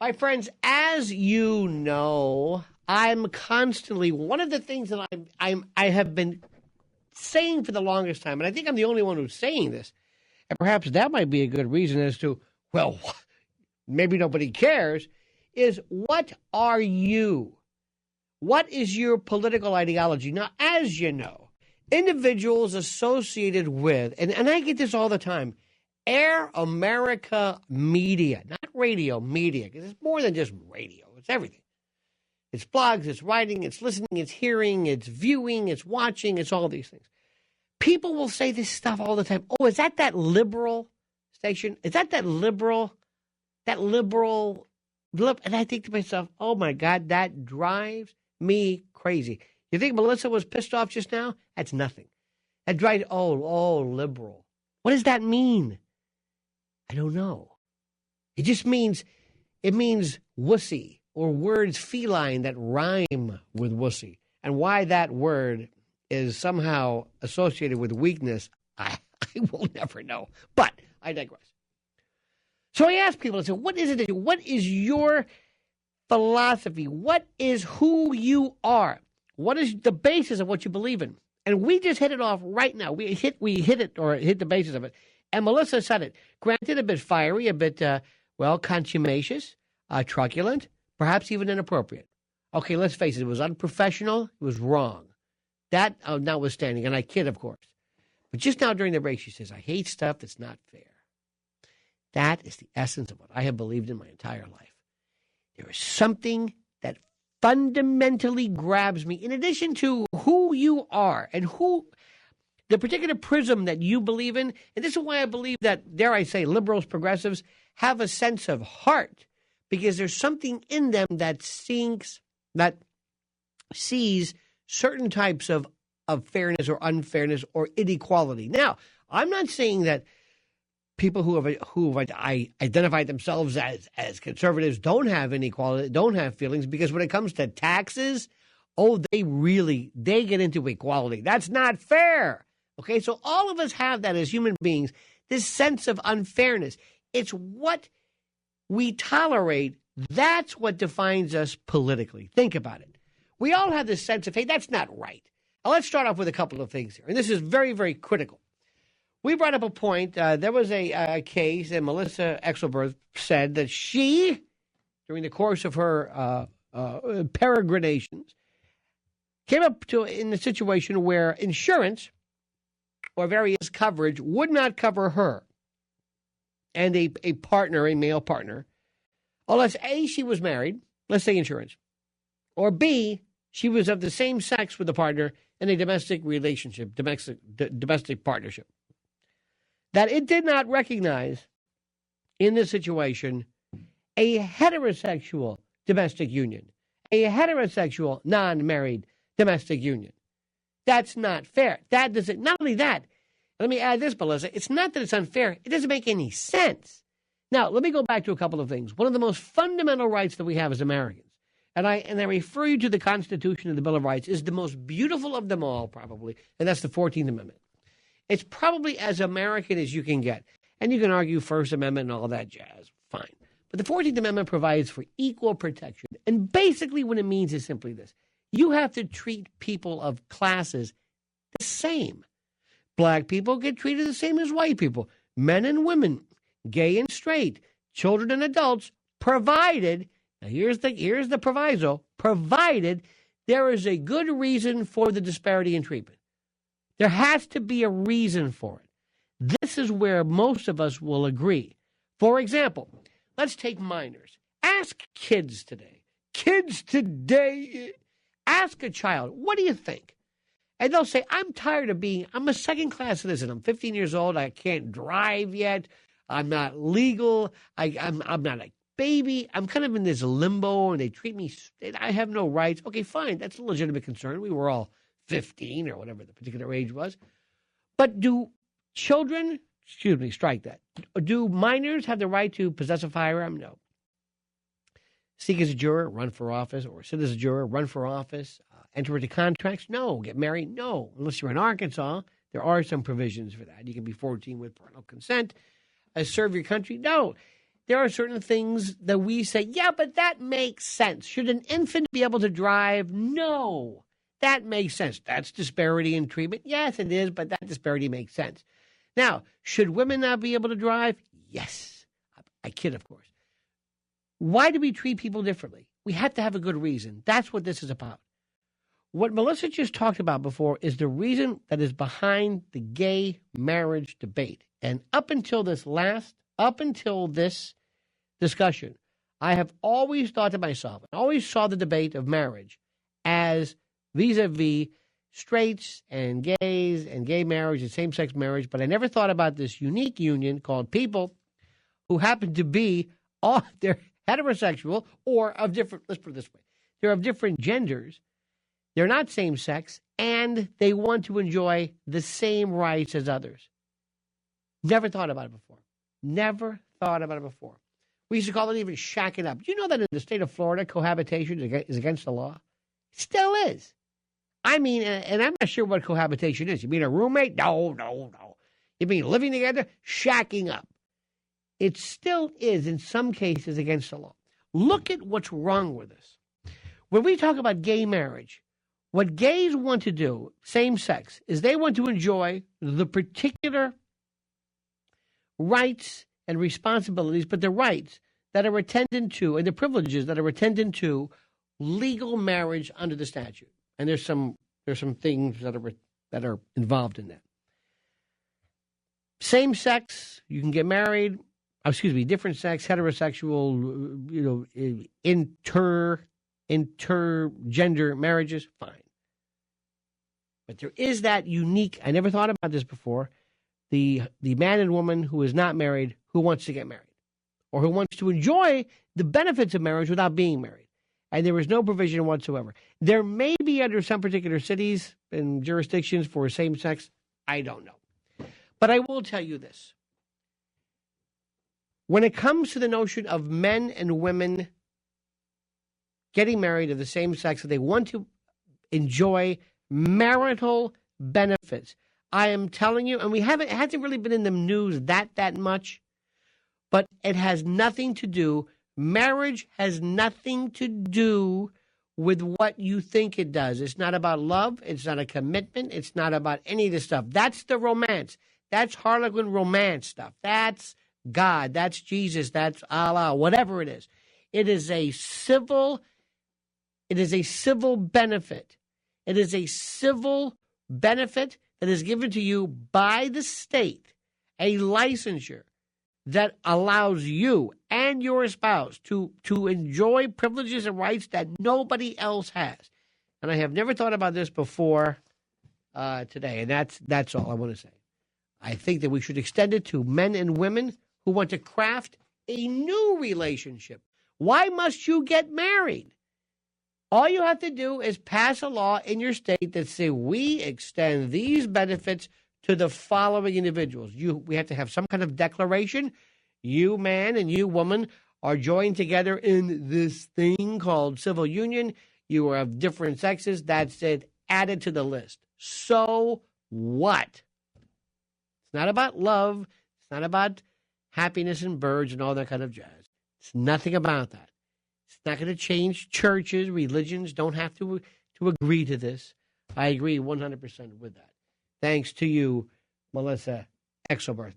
My friends, as you know, I'm constantly one of the things that I have been saying for the longest time, and I think I'm the only one who's saying this, and perhaps that might be a good reason as to, well, maybe nobody cares, is what are you? What is your political ideology? Now, as you know, individuals associated with, and I get this all the time, Air America Media, not radio media, because it's more than just radio. It's everything. It's blogs, it's writing, it's listening, it's hearing, it's viewing, it's watching, it's all these things. People will say this stuff all the time. Oh, is that liberal station? Is that liberal? And I think to myself, oh my God, that drives me crazy. You think Melissa was pissed off just now? That's nothing. That drives, liberal. What does that mean? I don't know. It just means, wussy, or words feline that rhyme with wussy. And why that word is somehow associated with weakness, I will never know. But I digress. So I ask people, I say, what is it? What is your philosophy? What is who you are? What is the basis of what you believe in? And we just hit it off right now. We hit the basis of it. And Melissa said it. Granted, a bit fiery, a bit, contumacious, truculent, perhaps even inappropriate. Okay, let's face it. It was unprofessional. It was wrong. That notwithstanding, and I kid, of course. But just now during the break, she says, I hate stuff that's not fair. That is the essence of what I have believed in my entire life. There is something that fundamentally grabs me, in addition to who you are and who the particular prism that you believe in. And this is why I believe that, dare I say, liberals, progressives have a sense of heart, because there's something in them that sees certain types of fairness or unfairness or inequality. Now, I'm not saying that people who have identified themselves as conservatives don't have inequality, don't have feelings, because when it comes to taxes, they get into equality. That's not fair. Okay, so all of us have that as human beings, this sense of unfairness. It's what we tolerate. That's what defines us politically. Think about it. We all have this sense of, hey, that's not right. Now, let's start off with a couple of things here. And this is very, very critical. We brought up a point. There was a case, and Melissa Exelberth said that she, during the course of her peregrinations, came up in a situation where insurance or various coverage would not cover her and a partner, a male partner, unless A, she was married, let's say insurance, or B, she was of the same sex with the partner in a domestic relationship, domestic partnership. That it did not recognize in this situation a heterosexual domestic union, a heterosexual non-married domestic union. That's not fair. That doesn't. Not only that, let me add this, Melissa. It's not that it's unfair. It doesn't make any sense. Now, let me go back to a couple of things. One of the most fundamental rights that we have as Americans, and I refer you to the Constitution and the Bill of Rights, is the most beautiful of them all, probably, and that's the 14th Amendment. It's probably as American as you can get. And you can argue First Amendment and all that jazz. Fine. But the 14th Amendment provides for equal protection. And basically what it means is simply this. You have to treat people of classes the same. Black people get treated the same as white people. Men and women, gay and straight, children and adults, provided, now here's the proviso, provided there is a good reason for the disparity in treatment. There has to be a reason for it. This is where most of us will agree. For example, let's take minors. Ask kids today. Ask a child, what do you think? And they'll say, I'm a second-class citizen. I'm 15 years old. I can't drive yet. I'm not legal. I'm not a baby. I'm kind of in this limbo, and they treat me, I have no rights. Okay, fine. That's a legitimate concern. We were all 15 or whatever the particular age was. But do children, strike that. Do minors have the right to possess a firearm? No. Seek as a juror, run for office, or sit as a juror, run for office, enter into contracts? No. Get married? No. Unless you're in Arkansas, there are some provisions for that. You can be 14 with parental consent. Serve your country? No. there are certain things that we say, yeah, but that makes sense. Should an infant be able to drive? No, that makes sense. That's disparity in treatment. Yes, it is, but that disparity makes sense. Now, should women not be able to drive? Yes. I kid, of course. Why do we treat people differently? We have to have a good reason. That's what this is about. What Melissa just talked about before is the reason that is behind the gay marriage debate. And up until this discussion, I have always thought to myself, I always saw the debate of marriage as vis-a-vis straights and gays and gay marriage and same-sex marriage, but I never thought about this unique union called people who happen to be they're heterosexual or of different, let's put it this way, they're of different genders, they're not same-sex, and they want to enjoy the same rights as others. Never thought about it before. Never thought about it before. We used to call it even shacking up. Do you know that in the state of Florida, cohabitation is against the law? It still is. I mean, and I'm not sure what cohabitation is. You mean a roommate? No. You mean living together? Shacking up. It still is, in some cases, against the law. Look at what's wrong with this. When we talk about gay marriage, what gays want to do, same sex, is they want to enjoy the particular rights and responsibilities, but the rights that are attendant to and the privileges that are attendant to legal marriage under the statute. And there's some things that are involved in that. Same sex, you can get married. Different sex, heterosexual, intergender marriages, fine. But there is that unique. I never thought about this before. The man and woman who is not married who wants to get married, or who wants to enjoy the benefits of marriage without being married. And there is no provision whatsoever. There may be under some particular cities and jurisdictions for same sex. I don't know. But I will tell you this. When it comes to the notion of men and women getting married of the same sex, that they want to enjoy marital benefits, I am telling you, and it hasn't really been in the news that much, but it has nothing to do. Marriage has nothing to do with what you think it does. It's not about love. It's not a commitment. It's not about any of this stuff. That's the romance. That's Harlequin romance stuff. That's God. That's Jesus. That's Allah. Whatever it is. It is a civil benefit. It is a civil benefit that is given to you by the state, a licensure that allows you and your spouse to enjoy privileges and rights that nobody else has. And I have never thought about this before today, and that's all I want to say. I think that we should extend it to men and women who want to craft a new relationship. Why must you get married? All you have to do is pass a law in your state that say we extend these benefits to the following individuals. We have to have some kind of declaration. You man and you woman are joined together in this thing called civil union. You are of different sexes. That's it. Added to the list. So what? It's not about love. It's not about happiness and birds and all that kind of jazz. It's nothing about that. It's not going to change churches, religions don't have to agree to this. I agree 100% with that. Thanks to you, Melissa Exelberth.